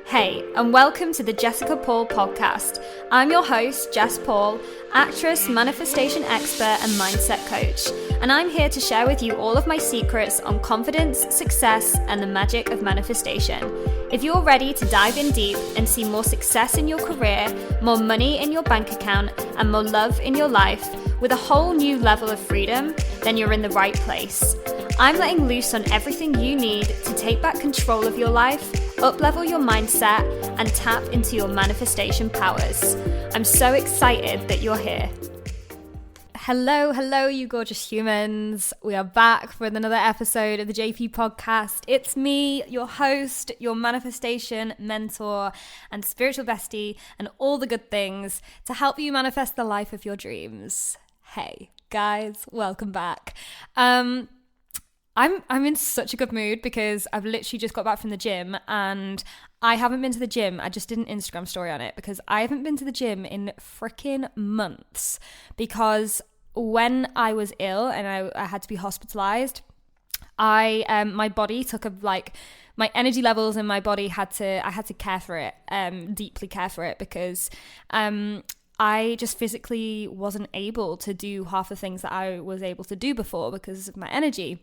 Hey, and welcome to the Jessica Paul podcast. I'm your host, Jess Paul, actress, manifestation expert, and mindset coach. And I'm here to share with you all of my secrets on confidence, success, and the magic of manifestation. If you're ready to dive in deep and see more success in your career, more money in your bank account, and more love in your life with a whole new level of freedom, then you're in the right place. I'm letting loose on everything you need to take back control of your life, up-level your mindset, and tap into your manifestation powers. I'm so excited that you're here. Hello, you gorgeous humans. We are back for another episode of the JP podcast. It's me, your host, your manifestation mentor, and spiritual bestie, and all the good things to help you manifest the life of your dreams. Hey, guys, welcome back. I'm in such a good mood because I've literally just got back from the gym and I haven't been to the gym. I just did an Instagram story on it because I haven't been to the gym in freaking months because when I was ill and I had to be hospitalized, my body took my energy levels in my body I had to care for it, deeply care for it because I just physically wasn't able to do half the things that I was able to do before because of my energy.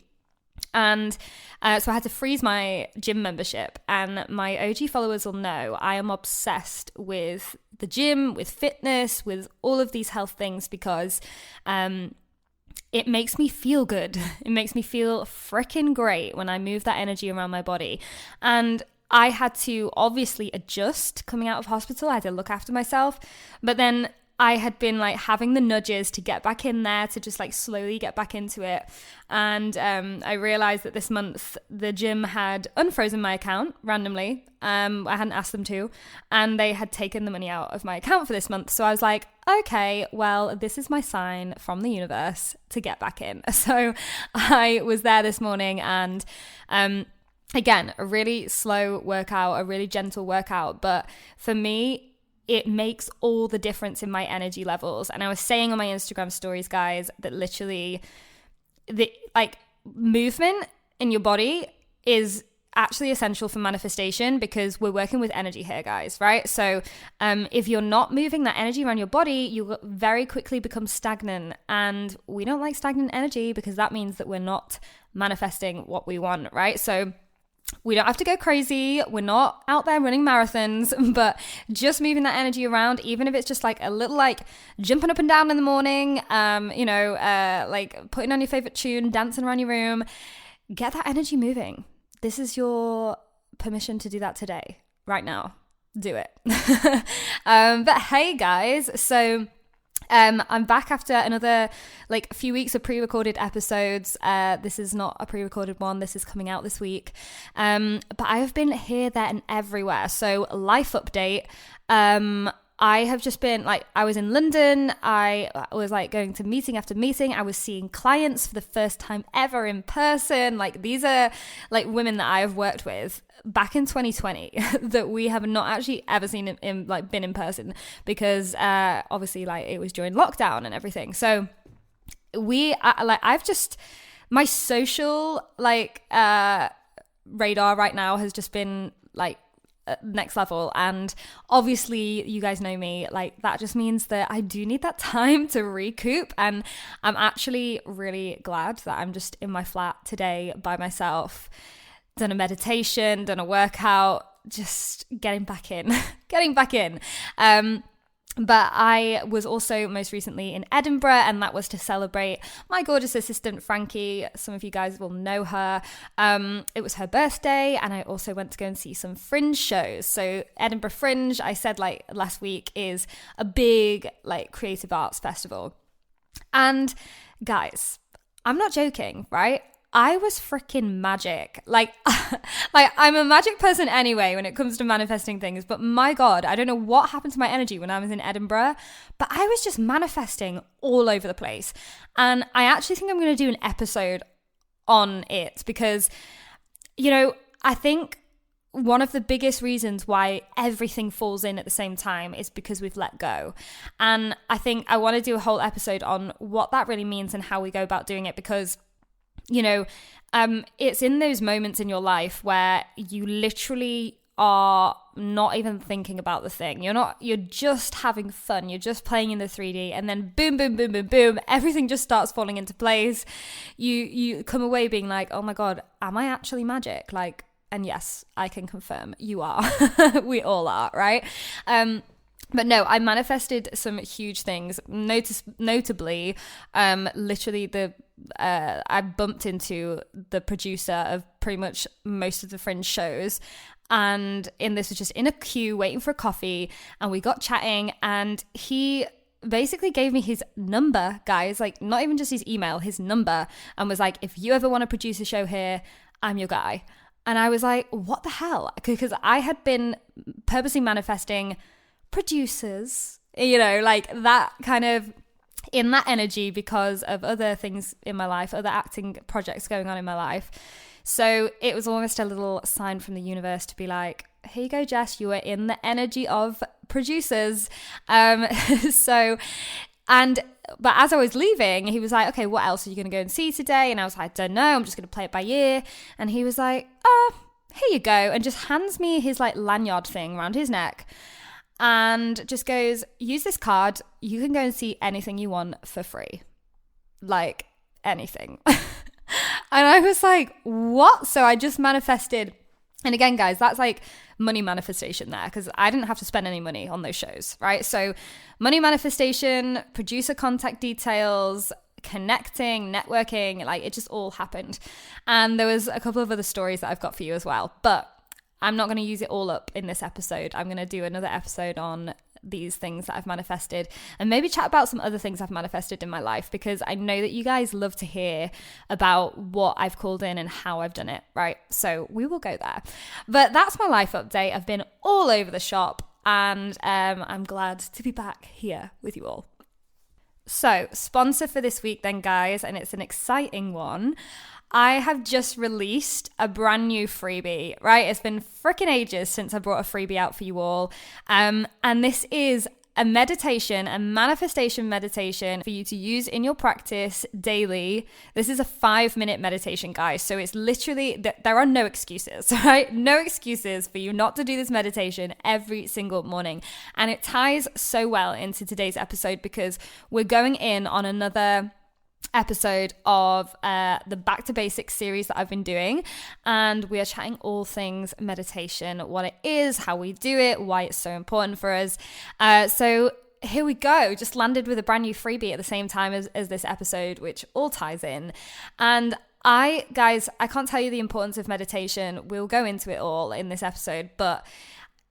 And so I had to freeze my gym membership, and my OG followers will know I am obsessed with the gym, with fitness, with all of these health things because it makes me feel good. It makes me feel freaking great when I move that energy around my body. And I had to obviously adjust coming out of hospital. I had to look after myself, but then I had been having the nudges to get back in there, to just slowly get back into it. And I realized that this month the gym had unfrozen my account randomly. I hadn't asked them to, and they had taken the money out of my account for this month. So I was like, okay, well, this is my sign from the universe to get back in. So I was there this morning and again, a really slow workout, a really gentle workout. But for me, it makes all the difference in my energy levels. And I was saying on my Instagram stories, guys, that literally the movement in your body is actually essential for manifestation because we're working with energy here, guys, right? So if you're not moving that energy around your body, you will very quickly become stagnant. And we don't like stagnant energy because that means that we're not manifesting what we want, right? So we don't have to go crazy. We're not out there running marathons, but just moving that energy around, even if it's just a little jumping up and down in the morning, putting on your favorite tune, dancing around your room, get that energy moving. This is your permission to do that today, right now. Do it. But hey guys, so I'm back after another few weeks of pre-recorded episodes. This is not a pre-recorded one. This is coming out this week. But I have been here, there, and everywhere. So life update. I have just been I was in London. I was going to meeting after meeting. I was seeing clients for the first time ever in person. These are women that I have worked with back in 2020 that we have not actually ever seen in been in person because obviously it was during lockdown and everything. So I've just my social radar right now has just been next level, and obviously you guys know me, that just means that I do need that time to recoup, and I'm actually really glad that I'm just in my flat today by myself, done a meditation, done a workout, just getting back in. But I was also most recently in Edinburgh, and that was to celebrate my gorgeous assistant, Frankie. Some of you guys will know her. It was her birthday, and I also went to go and see some Fringe shows. So Edinburgh Fringe, I said last week, is a big creative arts festival. And guys, I'm not joking, right? I was freaking magic. I'm a magic person anyway when it comes to manifesting things, but my God, I don't know what happened to my energy when I was in Edinburgh, but I was just manifesting all over the place. And I actually think I'm going to do an episode on it because, I think one of the biggest reasons why everything falls in at the same time is because we've let go. And I think I want to do a whole episode on what that really means and how we go about doing it because it's in those moments in your life where you literally are not even thinking about the thing. You're just having fun. You're just playing in the 3D, and then boom, boom, boom, boom, boom, everything just starts falling into place. You come away being like, oh my God, am I actually magic? Like, and yes, I can confirm you are. We all are, right? But no, I manifested some huge things. Notably, literally I bumped into the producer of pretty much most of the Fringe shows. And this was just in a queue waiting for a coffee, and we got chatting, and he basically gave me his number, guys, like not even just his email, his number, and was like, if you ever want to produce a show here, I'm your guy. And I was like, what the hell? Because I had been purposely manifesting producers, like that kind of in that energy because of other things in my life, other acting projects going on in my life. So it was almost a little sign from the universe to be like, here you go, Jess, you are in the energy of producers. But as I was leaving, he was like, okay, what else are you going to go and see today? And I was like, I don't know, I'm just going to play it by ear. And he was like, here you go. And just hands me his like lanyard thing around his neck and just goes, use this card. You can go and see anything you want for free. Like anything. And I was like, what? So I just manifested. And again, guys, that's like money manifestation there, because I didn't have to spend any money on those shows, right? So money manifestation, producer contact details, connecting, networking, like it just all happened. And there was a couple of other stories that I've got for you as well, but I'm not going to use it all up in this episode. I'm going to do another episode on these things that I've manifested, and maybe chat about some other things I've manifested in my life, because I know that you guys love to hear about what I've called in and how I've done it, right? So we will go there. But that's my life update. I've been all over the shop, and I'm glad to be back here with you all. So, sponsor for this week then, guys, and it's an exciting one. I have just released a brand new freebie, right? It's been freaking ages since I brought a freebie out for you all. And this is a meditation, a manifestation meditation for you to use in your practice daily. This is a 5-minute meditation, guys. So it's literally, there are no excuses, right? No excuses for you not to do this meditation every single morning. And it ties so well into today's episode, because we're going in on another episode of the Back to Basics series that I've been doing, and we are chatting all things meditation, what it is, how we do it, why it's so important for us. So here we go, just landed with a brand new freebie at the same time as this episode, which all ties in. And guys, I can't tell you the importance of meditation. We'll go into it all in this episode, but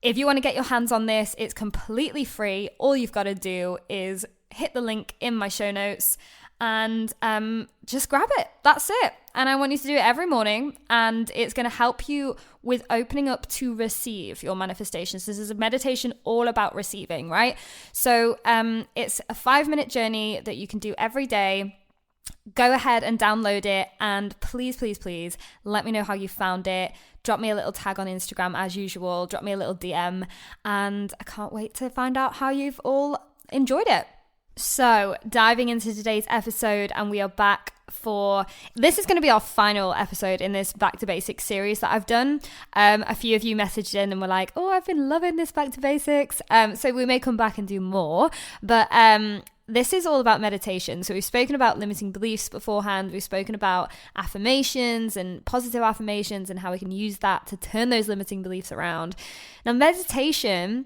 if you want to get your hands on this, it's completely free. All you've got to do is hit the link in my show notes and just grab it. That's it. And I want you to do it every morning, and it's going to help you with opening up to receive your manifestations. This is a meditation all about receiving, right? So it's a 5-minute journey that you can do every day. Go ahead and download it, and please, please, please let me know how you found it. Drop me a little tag on Instagram as usual. Drop me a little DM, and I can't wait to find out how you've all enjoyed it. So, diving into today's episode, and we are back this is going to be our final episode in this Back to Basics series that I've done. A few of you messaged in and were like, oh, I've been loving this Back to Basics. So we may come back and do more, but this is all about meditation. So we've spoken about limiting beliefs beforehand. We've spoken about affirmations and positive affirmations and how we can use that to turn those limiting beliefs around. Now, meditation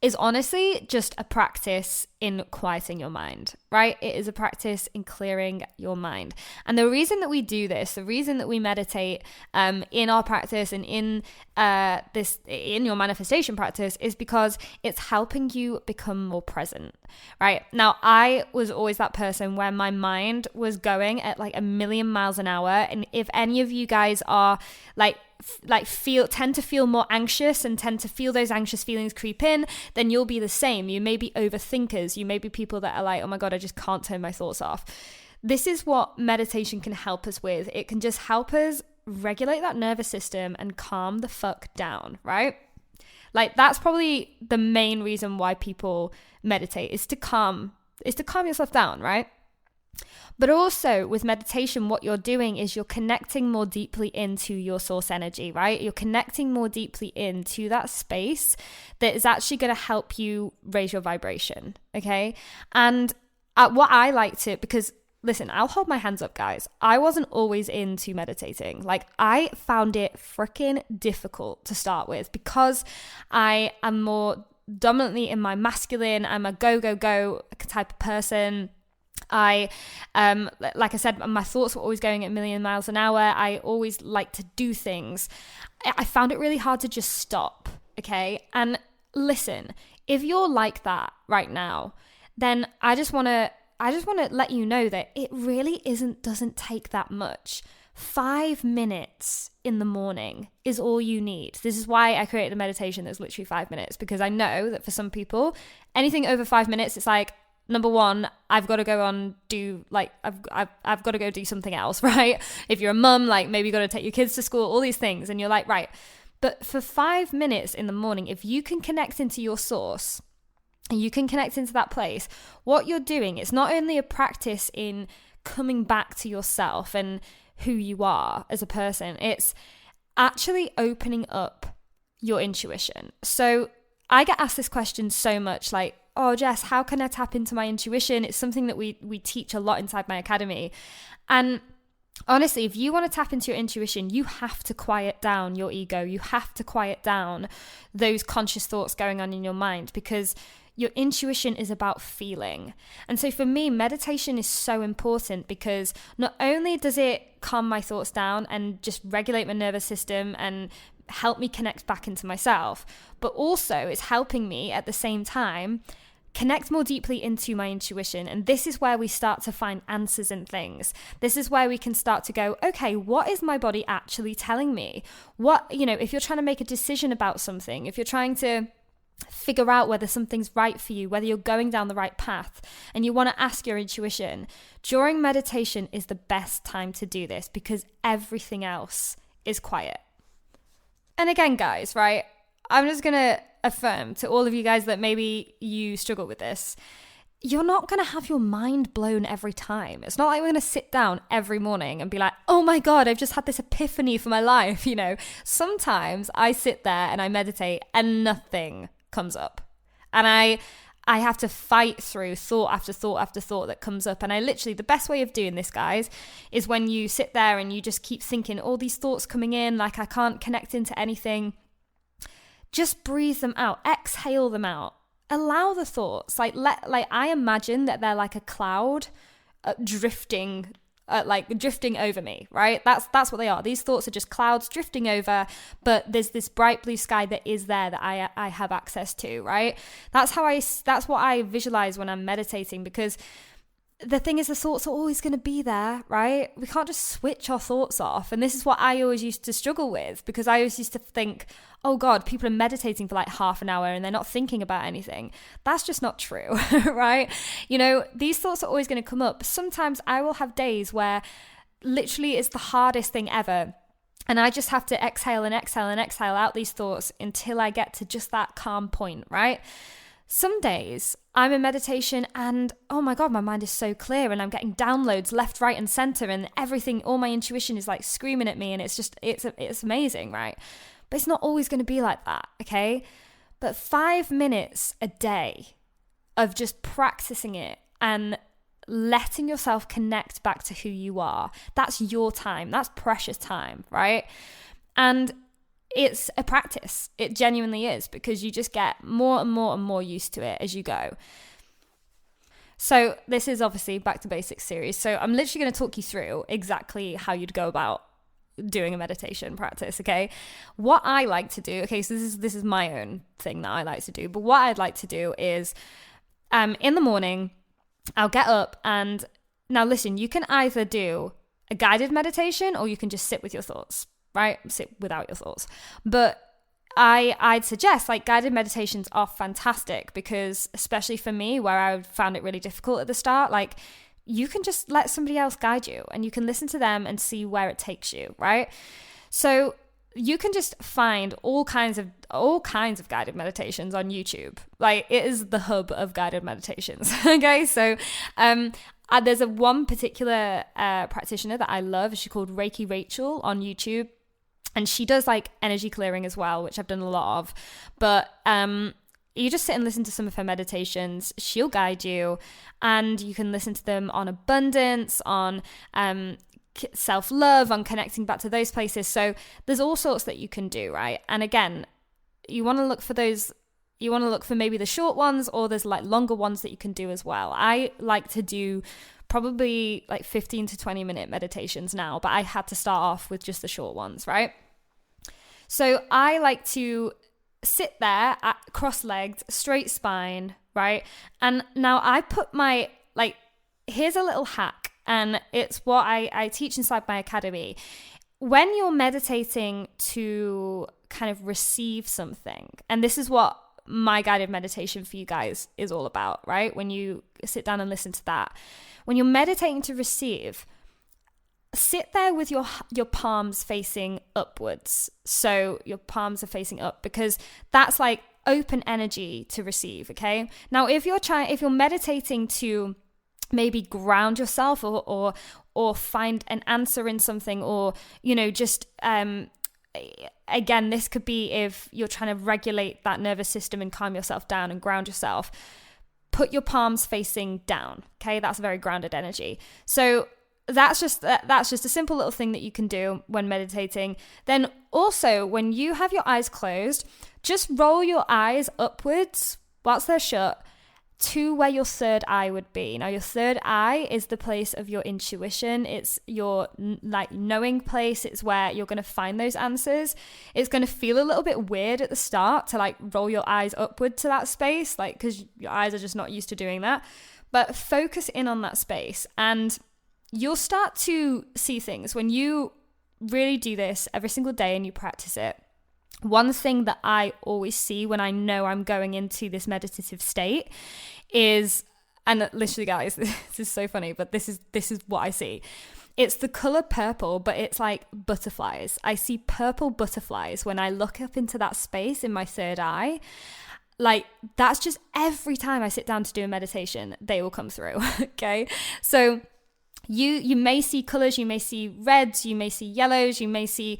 is honestly just a practice in quieting your mind, right? It is a practice in clearing your mind. And the reason that we do this, the reason that we meditate in our practice and in your manifestation practice, is because it's helping you become more present, right? Now, I was always that person where my mind was going at like 1,000,000 miles an hour. And if any of you guys are tend to feel more anxious and tend to feel those anxious feelings creep in, then you'll be the same. You may be overthinkers. You may be people that are like, oh my God, I just can't turn my thoughts off. This is what meditation can help us with. It can just help us regulate that nervous system and calm the fuck down, right? Like, that's probably the main reason why people meditate, is to calm yourself down, right? But also with meditation, what you're doing is you're connecting more deeply into your source energy, right? You're connecting more deeply into that space that is actually going to help you raise your vibration, okay? And what I like to, because listen, I'll hold my hands up, guys. I wasn't always into meditating. Like, I found it freaking difficult to start with because I am more dominantly in my masculine. I'm a go, go, go type of person. Like I said, my thoughts were always going at a million miles an hour. I always like to do things. I found it really hard to just stop, okay? And listen, if you're like that right now, then I just want to let you know that it really doesn't take that much. 5 minutes in the morning is all you need. This is why I created a meditation that's literally 5 minutes, because I know that for some people, anything over 5 minutes, it's like, number one, I've got to go on I've got to go do something else, right? If you're a mum, like maybe you got to take your kids to school, all these things, and you're like, right. But for 5 minutes in the morning, if you can connect into your source and you can connect into that place, what you're doing, it's not only a practice in coming back to yourself and who you are as a person, it's actually opening up your intuition. So I get asked this question so much, like, oh, Jess, how can I tap into my intuition? It's something that we teach a lot inside my academy. And honestly, if you want to tap into your intuition, you have to quiet down your ego. You have to quiet down those conscious thoughts going on in your mind, because your intuition is about feeling. And so for me, meditation is so important because not only does it calm my thoughts down and just regulate my nervous system and help me connect back into myself, but also it's helping me at the same time connect more deeply into my intuition. And this is where we start to find answers in things. This is where we can start to go, okay, what is my body actually telling me? If you're trying to make a decision about something, if you're trying to figure out whether something's right for you, whether you're going down the right path, and you want to ask your intuition, during meditation is the best time to do this because everything else is quiet. And again, guys, right, I'm just going to affirm to all of you guys that maybe you struggle with this. You're not going to have your mind blown every time. It's not like we're going to sit down every morning and be like, oh my God, I've just had this epiphany for my life. Sometimes I sit there and I meditate and nothing comes up. And I have to fight through thought after thought after thought that comes up. And the best way of doing this, guys, is when you sit there and you just keep thinking all these thoughts coming in, like I can't connect into anything. Just breathe them out, exhale them out, allow the thoughts. I imagine that they're like a cloud drifting over me, right? That's what they are. These thoughts are just clouds drifting over, but there's this bright blue sky that is there that I have access to, right? That's what I visualize when I'm meditating, because the thing is, the thoughts are always going to be there, right? We can't just switch our thoughts off. And this is what I always used to struggle with, because I always used to think, oh God, people are meditating for like half an hour and they're not thinking about anything. That's just not true, right? These thoughts are always going to come up. Sometimes I will have days where literally it's the hardest thing ever. And I just have to exhale and exhale and exhale out these thoughts until I get to just that calm point, right? Some days I'm in meditation and, oh my God, my mind is so clear and I'm getting downloads left, right, and center, and everything, all my intuition is like screaming at me, and it's amazing, right? But it's not always going to be like that, okay? But 5 minutes a day of just practicing it and letting yourself connect back to who you are, that's your time. That's precious time, right? And it's a practice. It genuinely is, because you just get more and more and more used to it as you go. So this is obviously Back to Basics series. So I'm literally going to talk you through exactly how you'd go about doing a meditation practice, okay? What I like to do, okay, so this is my own thing that I like to do, but what I'd like to do is in the morning, I'll get up, and now listen, you can either do a guided meditation or you can just sit with your thoughts, right? Sit without your thoughts. But I'd suggest guided meditations are fantastic, because especially for me, where I found it really difficult at the start, you can just let somebody else guide you and you can listen to them and see where it takes you, right? So you can just find all kinds of guided meditations on YouTube. It is the hub of guided meditations. Okay, so There's one particular practitioner that I love. She's called Reiki Rachel on YouTube. And she does like energy clearing as well, which I've done a lot of. But you just sit and listen to some of her meditations. She'll guide you, and you can listen to them on abundance, on self-love, on connecting back to those places. So there's all sorts that you can do, right? And again, you want to look for those. You want to look for maybe the short ones, or there's like longer ones that you can do as well. I like to do probably like 15 to 20 minute meditations now, but I had to start off with just the short ones, right? So I like to sit there at cross-legged, straight spine, right? And now I put my, like, here's a little hack, and it's what I teach inside my academy. When you're meditating to kind of receive something, and this is what my guided meditation for you guys is all about, right? When you sit down and listen to that, when you're meditating to receive, sit there with your palms facing upwards. So your palms are facing up, because that's like open energy to receive, okay? Now, if you're meditating to maybe ground yourself or find an answer in something, or, you know, just again, this could be if you're trying to regulate that nervous system and calm yourself down and ground yourself, put your palms facing down, okay? That's very grounded energy. So that's just a simple little thing that you can do when meditating. Then also, when you have your eyes closed, just roll your eyes upwards whilst they're shut to where your third eye would be. Now, your third eye is the place of your intuition. It's your like knowing place. It's where you're going to find those answers. It's going to feel a little bit weird at the start to like roll your eyes upward to that space, like, because your eyes are just not used to doing that. But focus in on that space, and you'll start to see things when you really do this every single day and you practice it. One thing that I always see when I know I'm going into this meditative state is, and literally guys, this is so funny, but this is what I see. It's the color purple, but it's like butterflies. I see purple butterflies when I look up into that space in my third eye. Like, that's just every time I sit down to do a meditation, they will come through. Okay. So you may see colors, you may see reds, you may see yellows, you may see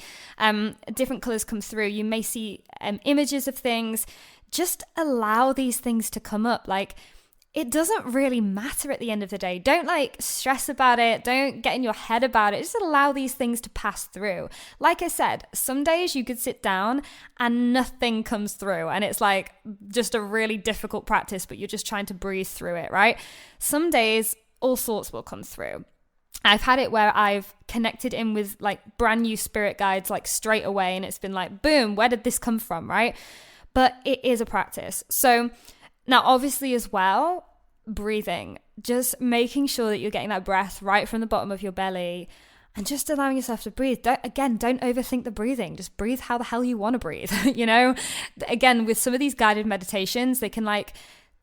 different colors come through, you may see images of things. Just allow these things to come up. Like, it doesn't really matter at the end of the day. Don't like stress about it. Don't get in your head about it. Just allow these things to pass through. Like I said, some days you could sit down and nothing comes through, and it's like just a really difficult practice, but you're just trying to breathe through it, right? Some days all sorts will come through. I've had it where I've connected in with like brand new spirit guides like straight away, and it's been like, boom, where did this come from, right? But it is a practice. So now obviously as well, breathing, just making sure that you're getting that breath right from the bottom of your belly and just allowing yourself to breathe. Don't overthink the breathing. Just breathe how the hell you want to breathe. You know, again, with some of these guided meditations, they can like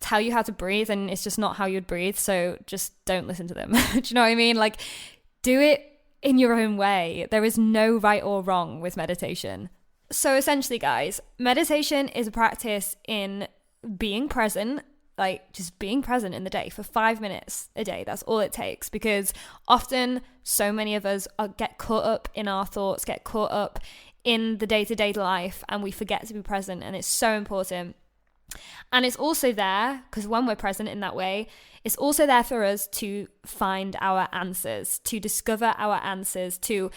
tell you how to breathe and it's just not how you'd breathe. So just don't listen to them. Do you know what I mean? Like, do it in your own way. There is no right or wrong with meditation. So essentially, guys, meditation is a practice in being present, like just being present in the day for 5 minutes a day. That's all it takes, because often so many of us get caught up in our thoughts, get caught up in the day-to-day life, and we forget to be present. And it's so important. And it's also there, because when we're present in that way, it's also there for us to find our answers, to discover our answers, to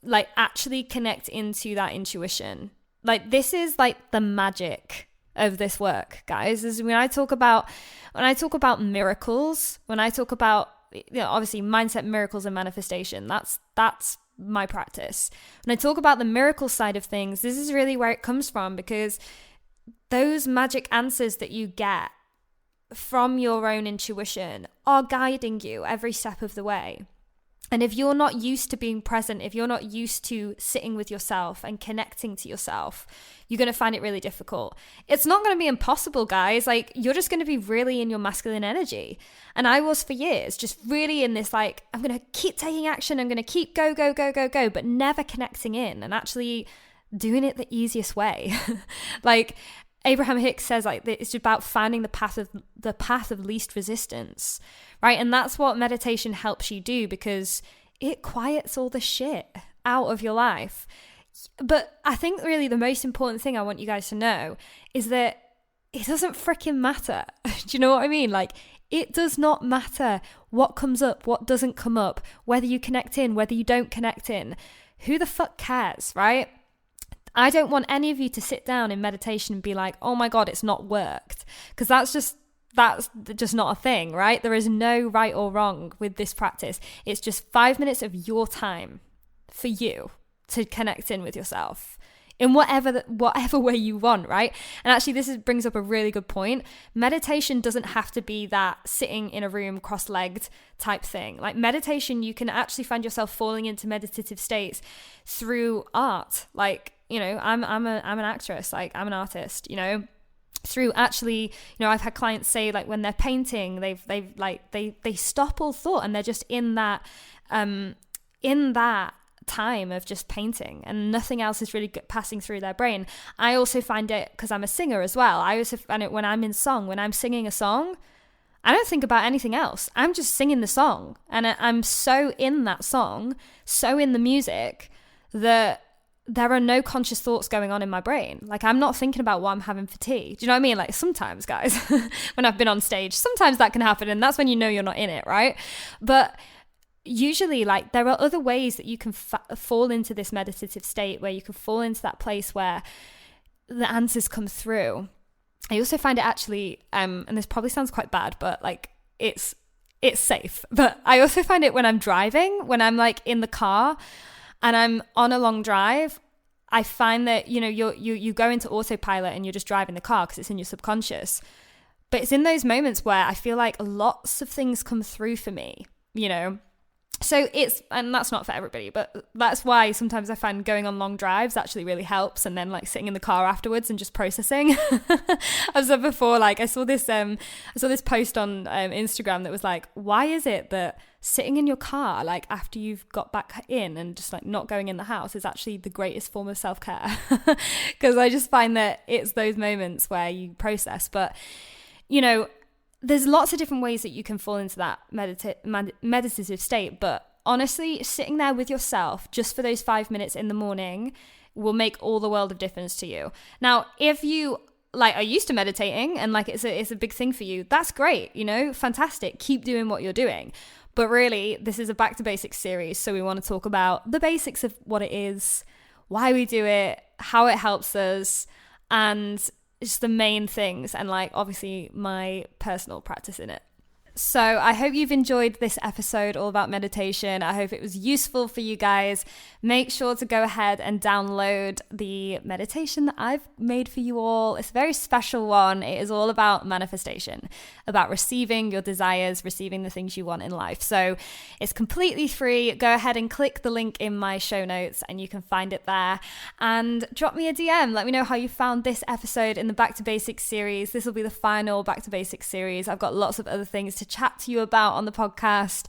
like actually connect into that intuition. Like, this is like the magic of this work, guys. Is when I talk about miracles, when I talk about, you know, obviously mindset, miracles, and manifestation, that's my practice. When I talk about the miracle side of things, this is really where it comes from, because those magic answers that you get from your own intuition are guiding you every step of the way. And if you're not used to being present, if you're not used to sitting with yourself and connecting to yourself, you're going to find it really difficult. It's not going to be impossible, guys. Like, you're just going to be really in your masculine energy. And I was for years, just really in this, like, I'm going to keep taking action. I'm going to keep go, but never connecting in and actually doing it the easiest way. Like, Abraham Hicks says like it's about finding the path of least resistance, right? And that's what meditation helps you do, because it quiets all the shit out of your life. But I think really the most important thing I want you guys to know is that it doesn't freaking matter. Do you know what I mean? Like, it does not matter what comes up, what doesn't come up, whether you connect in, whether you don't connect in. Who the fuck cares, right? I don't want any of you to sit down in meditation and be like, oh my God, it's not worked. Because that's just not a thing, right? There is no right or wrong with this practice. It's just 5 minutes of your time for you to connect in with yourself in whatever way you want, right? And actually, brings up a really good point. Meditation doesn't have to be that sitting in a room cross-legged type thing. Like, meditation, you can actually find yourself falling into meditative states through art. Like, you know, I'm an actress, like I'm an artist, you know, through actually, you know, I've had clients say like when they're painting, they stop all thought and they're just in that time of just painting and nothing else is really passing through their brain. I also find it, because I'm a singer as well, I also find it when I'm singing a song, I don't think about anything else. I'm just singing the song and I'm so in that song, so in the music, that there are no conscious thoughts going on in my brain. Like, I'm not thinking about what I'm having for tea. Do you know what I mean? Like, sometimes, guys, when I've been on stage, sometimes that can happen, and that's when you know you're not in it, right? But usually, like, there are other ways that you can fall into this meditative state, where you can fall into that place where the answers come through. I also find it actually, and this probably sounds quite bad, but like, it's safe. But I also find it when I'm driving, when I'm like in the car and I'm on a long drive, I find that, you know, you go into autopilot and you're just driving the car because it's in your subconscious. But it's in those moments where I feel like lots of things come through for me, you know. So and that's not for everybody, but that's why sometimes I find going on long drives actually really helps, and then like sitting in the car afterwards and just processing. I've said before, like I saw this post on Instagram that was like, why is it that sitting in your car, like after you've got back in and just like not going in the house, is actually the greatest form of self-care? Because I just find that it's those moments where you process. But, you know, there's lots of different ways that you can fall into that meditative state, but honestly, sitting there with yourself just for those 5 minutes in the morning will make all the world of difference to you. Now, if you like are used to meditating and like it's a big thing for you, that's great, you know, fantastic. Keep doing what you're doing. But really, this is a Back to Basics series, so we want to talk about the basics of what it is, why we do it, how it helps us, and just the main things, and like obviously my personal practice in it. So I hope you've enjoyed this episode all about meditation. I hope it was useful for you guys. Make sure to go ahead and download the meditation that I've made for you all. It's a very special one. It is all about manifestation, about receiving your desires, receiving the things you want in life. So it's completely free. Go ahead and click the link in my show notes and you can find it there. And drop me a DM. Let me know how you found this episode in the Back to Basics series. This will be the final Back to Basics series. I've got lots of other things to chat to you about on the podcast.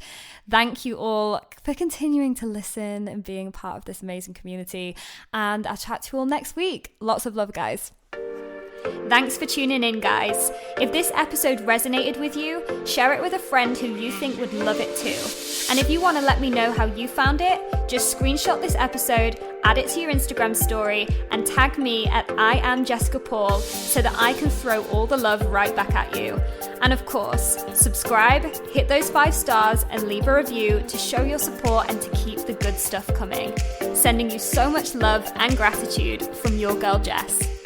Thank you all for continuing to listen and being a part of this amazing community. And I'll chat to you all next week. Lots of love, guys. Thanks for tuning in, guys. If this episode resonated with you, share it with a friend who you think would love it too. And if you want to let me know how you found it, just screenshot this episode, add it to your Instagram story, and tag me at @IamJessicaPaul so that I can throw all the love right back at you. And of course, subscribe, hit those 5 stars, and leave a review to show your support and to keep the good stuff coming. Sending you so much love and gratitude from your girl, Jess.